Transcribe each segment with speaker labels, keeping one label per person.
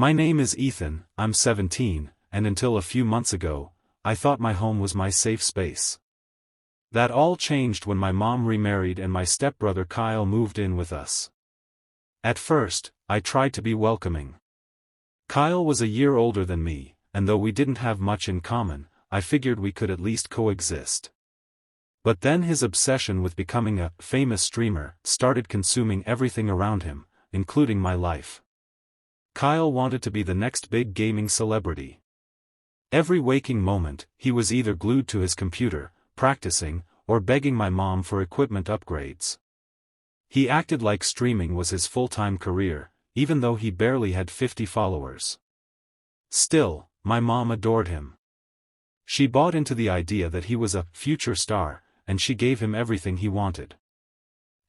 Speaker 1: My name is Ethan, I'm 17, and until a few months ago, I thought my home was my safe space. That all changed when my mom remarried and my stepbrother Kyle moved in with us. At first, I tried to be welcoming. Kyle was a year older than me, and though we didn't have much in common, I figured we could at least coexist. But then his obsession with becoming a famous streamer started consuming everything around him, including my life. Kyle wanted to be the next big gaming celebrity. Every waking moment, he was either glued to his computer, practicing, or begging my mom for equipment upgrades. He acted like streaming was his full-time career, even though he barely had 50 followers. Still, my mom adored him. She bought into the idea that he was a future star, and she gave him everything he wanted.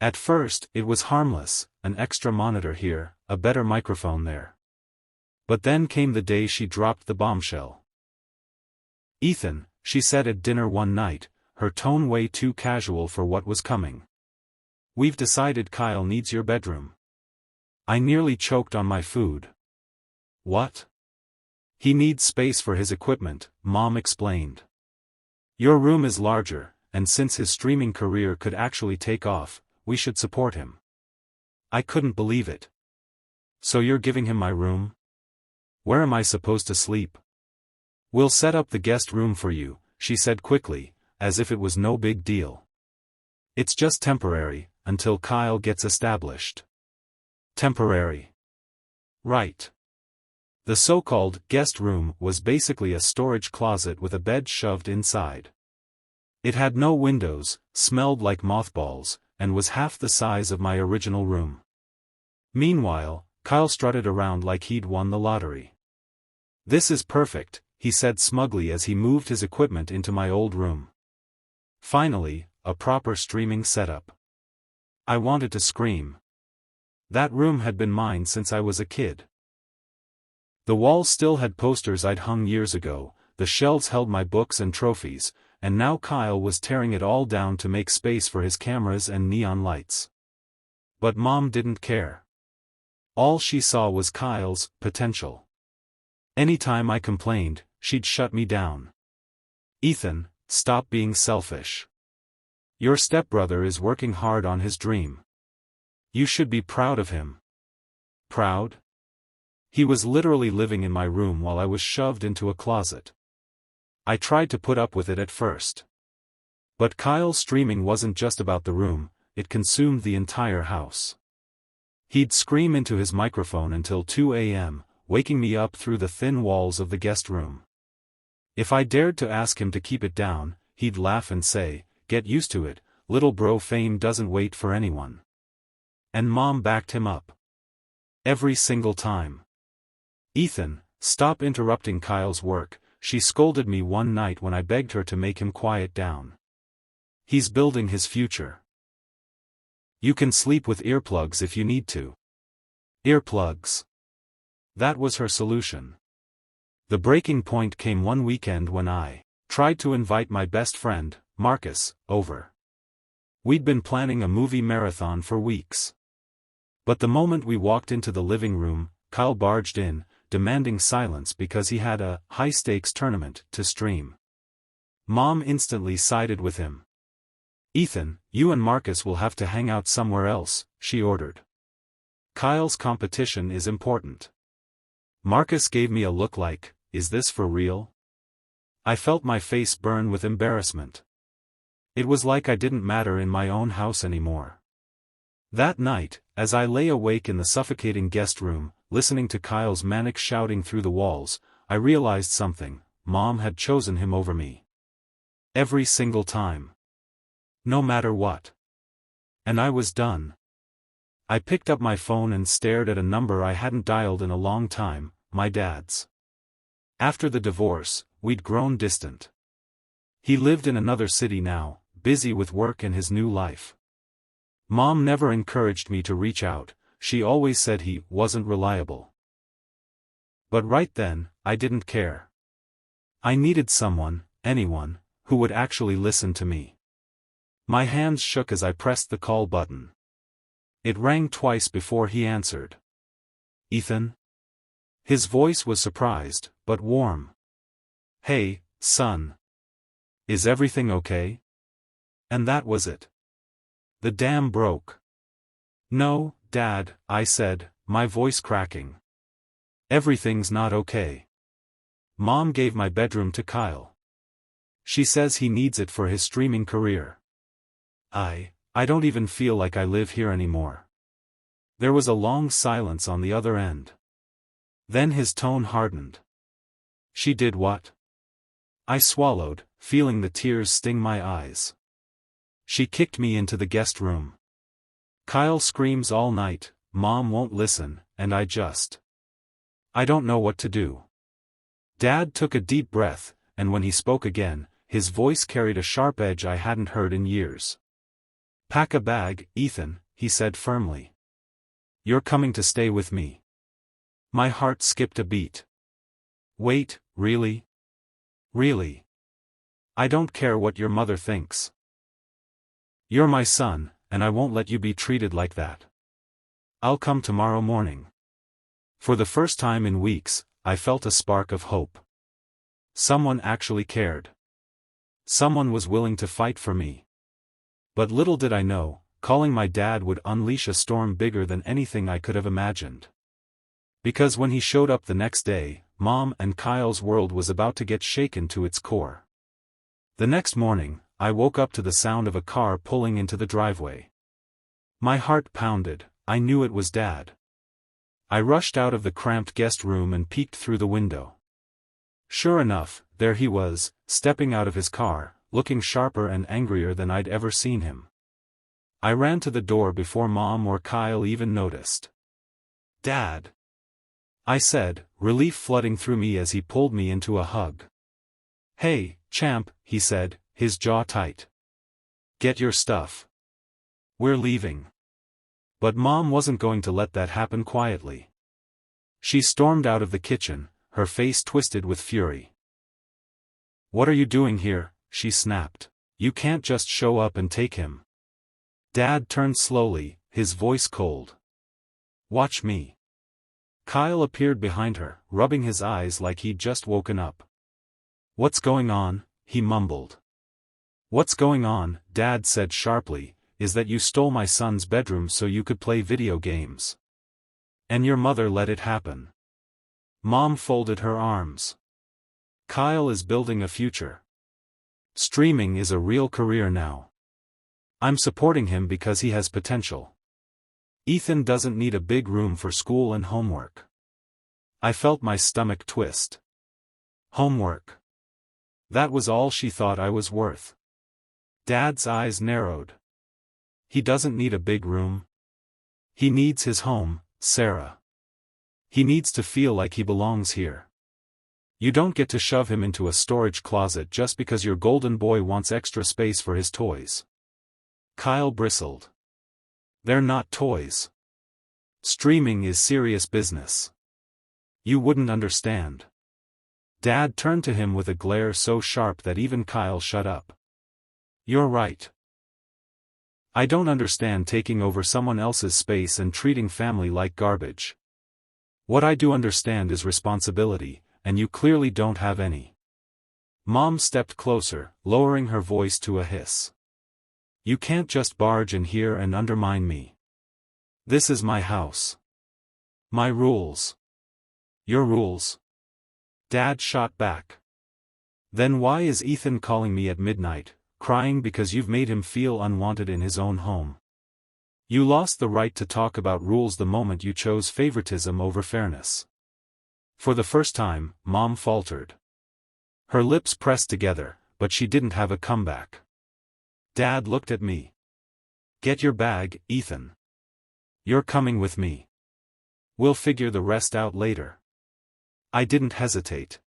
Speaker 1: At first, it was harmless, an extra monitor here, a better microphone there. But then came the day she dropped the bombshell. "Ethan," she said at dinner one night, her tone way too casual for what was coming. "We've decided Kyle needs your bedroom." I nearly choked on my food. "What?" "He needs space for his equipment," Mom explained. "Your room is larger, and since his streaming career could actually take off, we should support him." I couldn't believe it. "So you're giving him my room? Where am I supposed to sleep?" "We'll set up the guest room for you," she said quickly, as if it was no big deal. "It's just temporary, until Kyle gets established." Temporary. Right. The so-called guest room was basically a storage closet with a bed shoved inside. It had no windows, smelled like mothballs, and was half the size of my original room. Meanwhile, Kyle strutted around like he'd won the lottery. "This is perfect," he said smugly as he moved his equipment into my old room. Finally, a proper streaming setup. I wanted to scream. That room had been mine since I was a kid. The walls still had posters I'd hung years ago, the shelves held my books and trophies, and now Kyle was tearing it all down to make space for his cameras and neon lights. But Mom didn't care. All she saw was Kyle's potential. Anytime I complained, she'd shut me down. "Ethan, stop being selfish. Your stepbrother is working hard on his dream. You should be proud of him." Proud? He was literally living in my room while I was shoved into a closet. I tried to put up with it at first. But Kyle's streaming wasn't just about the room, it consumed the entire house. He'd scream into his microphone until 2 a.m., waking me up through the thin walls of the guest room. If I dared to ask him to keep it down, he'd laugh and say, "Get used to it, little bro, fame doesn't wait for anyone." And Mom backed him up. Every single time. "Ethan, stop interrupting Kyle's work," she scolded me one night when I begged her to make him quiet down. "He's building his future. You can sleep with earplugs if you need to." Earplugs. That was her solution. The breaking point came one weekend when I tried to invite my best friend, Marcus, over. We'd been planning a movie marathon for weeks. But the moment we walked into the living room, Kyle barged in, demanding silence because he had a high-stakes tournament to stream. Mom instantly sided with him. "Ethan, you and Marcus will have to hang out somewhere else," she ordered. "Kyle's competition is important." Marcus gave me a look like, "Is this for real?" I felt my face burn with embarrassment. It was like I didn't matter in my own house anymore. That night, as I lay awake in the suffocating guest room, listening to Kyle's manic shouting through the walls, I realized something: Mom had chosen him over me. Every single time. No matter what. And I was done. I picked up my phone and stared at a number I hadn't dialed in a long time, my dad's. After the divorce, we'd grown distant. He lived in another city now, busy with work and his new life. Mom never encouraged me to reach out, she always said he wasn't reliable. But right then, I didn't care. I needed someone, anyone, who would actually listen to me. My hands shook as I pressed the call button. It rang twice before he answered. "Ethan?" His voice was surprised, but warm. "Hey, son. Is everything okay?" And that was it. The dam broke. "No, Dad," I said, my voice cracking. "Everything's not okay. Mom gave my bedroom to Kyle. She says he needs it for his streaming career. I don't even feel like I live here anymore." There was a long silence on the other end. Then his tone hardened. "She did what?" I swallowed, feeling the tears sting my eyes. "She kicked me into the guest room. Kyle screams all night, Mom won't listen, and I don't know what to do." Dad took a deep breath, and when he spoke again, his voice carried a sharp edge I hadn't heard in years. "Pack a bag, Ethan," he said firmly. "You're coming to stay with me." My heart skipped a beat. "Wait, really? Really? I don't care what your mother thinks. You're my son, and I won't let you be treated like that. I'll come tomorrow morning." For the first time in weeks, I felt a spark of hope. Someone actually cared. Someone was willing to fight for me. But little did I know, calling my dad would unleash a storm bigger than anything I could have imagined. Because when he showed up the next day, Mom and Kyle's world was about to get shaken to its core. The next morning, I woke up to the sound of a car pulling into the driveway. My heart pounded. I knew it was Dad. I rushed out of the cramped guest room and peeked through the window. Sure enough, there he was, stepping out of his car, looking sharper and angrier than I'd ever seen him. I ran to the door before Mom or Kyle even noticed. "Dad," I said, relief flooding through me as he pulled me into a hug. "Hey, champ," he said, his jaw tight. "Get your stuff. We're leaving." But Mom wasn't going to let that happen quietly. She stormed out of the kitchen, her face twisted with fury. "What are you doing here?" she snapped. "You can't just show up and take him." Dad turned slowly, his voice cold. "Watch me." Kyle appeared behind her, rubbing his eyes like he'd just woken up. "What's going on?" he mumbled. "What's going on," Dad said sharply, "is that you stole my son's bedroom so you could play video games. And your mother let it happen." Mom folded her arms. "Kyle is building a future. Streaming is a real career now. I'm supporting him because he has potential. Ethan doesn't need a big room for school and homework." I felt my stomach twist. Homework. That was all she thought I was worth. Dad's eyes narrowed. "He doesn't need a big room. He needs his home, Sarah. He needs to feel like he belongs here. You don't get to shove him into a storage closet just because your golden boy wants extra space for his toys." Kyle bristled. "They're not toys. Streaming is serious business. You wouldn't understand." Dad turned to him with a glare so sharp that even Kyle shut up. "You're right. I don't understand taking over someone else's space and treating family like garbage. What I do understand is responsibility, and you clearly don't have any." Mom stepped closer, lowering her voice to a hiss. "You can't just barge in here and undermine me. This is my house. My rules." "Your rules?" Dad shot back. "Then why is Ethan calling me at midnight, crying because you've made him feel unwanted in his own home? You lost the right to talk about rules the moment you chose favoritism over fairness." For the first time, Mom faltered. Her lips pressed together, but she didn't have a comeback. Dad looked at me. "Get your bag, Ethan. You're coming with me. We'll figure the rest out later." I didn't hesitate.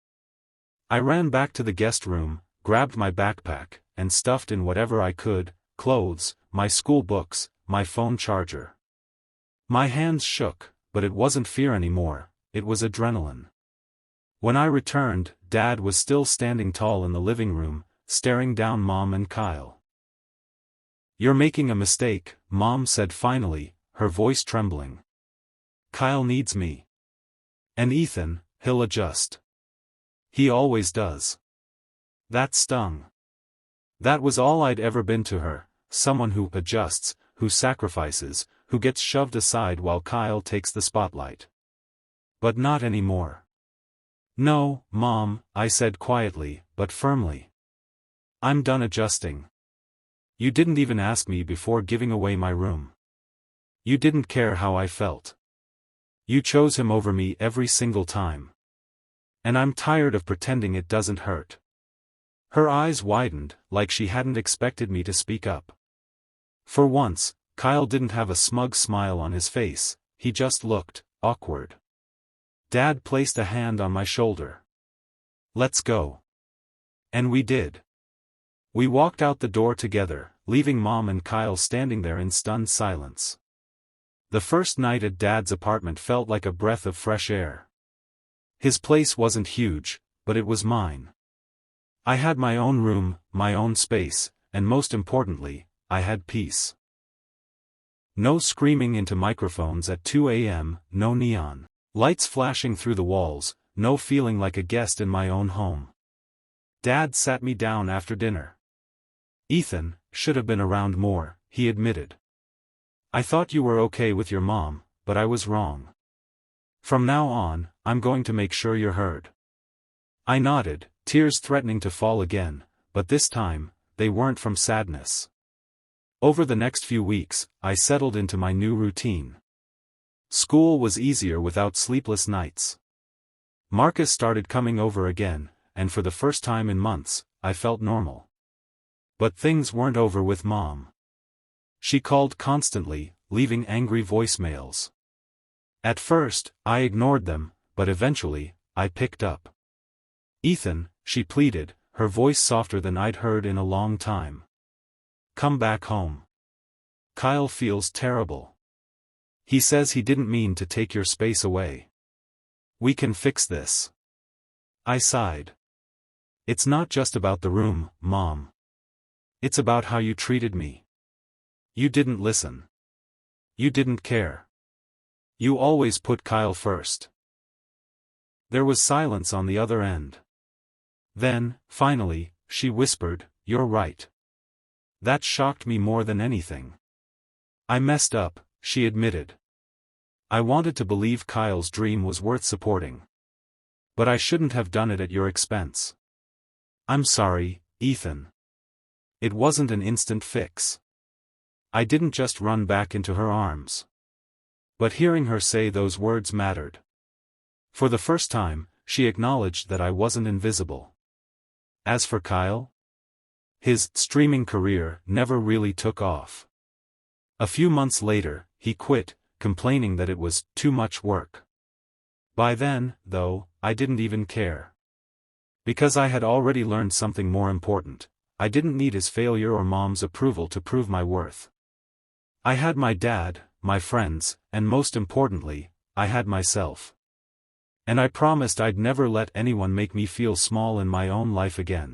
Speaker 1: I ran back to the guest room, grabbed my backpack, and stuffed in whatever I could: clothes, my school books, my phone charger. My hands shook, but it wasn't fear anymore, it was adrenaline. When I returned, Dad was still standing tall in the living room, staring down Mom and Kyle. "You're making a mistake," Mom said finally, her voice trembling. "Kyle needs me. And Ethan, he'll adjust. He always does. That stung. That was all I'd ever been to her, someone who adjusts, who sacrifices, who gets shoved aside while Kyle takes the spotlight. But not anymore. No, Mom, I said quietly, but firmly. I'm done adjusting. You didn't even ask me before giving away my room. You didn't care how I felt. You chose him over me every single time. And I'm tired of pretending it doesn't hurt. Her eyes widened, like she hadn't expected me to speak up. For once, Kyle didn't have a smug smile on his face, he just looked awkward. Dad placed a hand on my shoulder. Let's go. And we did. We walked out the door together, leaving Mom and Kyle standing there in stunned silence. The first night at Dad's apartment felt like a breath of fresh air. His place wasn't huge, but it was mine. I had my own room, my own space, and most importantly, I had peace. No screaming into microphones at 2 a.m., no neon lights flashing through the walls, no feeling like a guest in my own home. Dad sat me down after dinner. Ethan should have been around more, he admitted. I thought you were okay with your mom, but I was wrong. From now on, I'm going to make sure you're heard. I nodded, tears threatening to fall again, but this time, they weren't from sadness. Over the next few weeks, I settled into my new routine. School was easier without sleepless nights. Marcus started coming over again, and for the first time in months, I felt normal. But things weren't over with Mom. She called constantly, leaving angry voicemails. At first, I ignored them, but eventually, I picked up. Ethan, she pleaded, her voice softer than I'd heard in a long time. Come back home. Kyle feels terrible. He says he didn't mean to take your space away. We can fix this. I sighed. It's not just about the room, Mom. It's about how you treated me. You didn't listen. You didn't care. You always put Kyle first. There was silence on the other end. Then, finally, she whispered, "You're right." That shocked me more than anything. I messed up, she admitted. I wanted to believe Kyle's dream was worth supporting. But I shouldn't have done it at your expense. I'm sorry, Ethan. It wasn't an instant fix. I didn't just run back into her arms. But hearing her say those words mattered. For the first time, she acknowledged that I wasn't invisible. As for Kyle? His streaming career never really took off. A few months later, he quit, complaining that it was too much work. By then, though, I didn't even care. Because I had already learned something more important. I didn't need his failure or Mom's approval to prove my worth. I had my dad, my friends, and most importantly, I had myself. And I promised I'd never let anyone make me feel small in my own life again.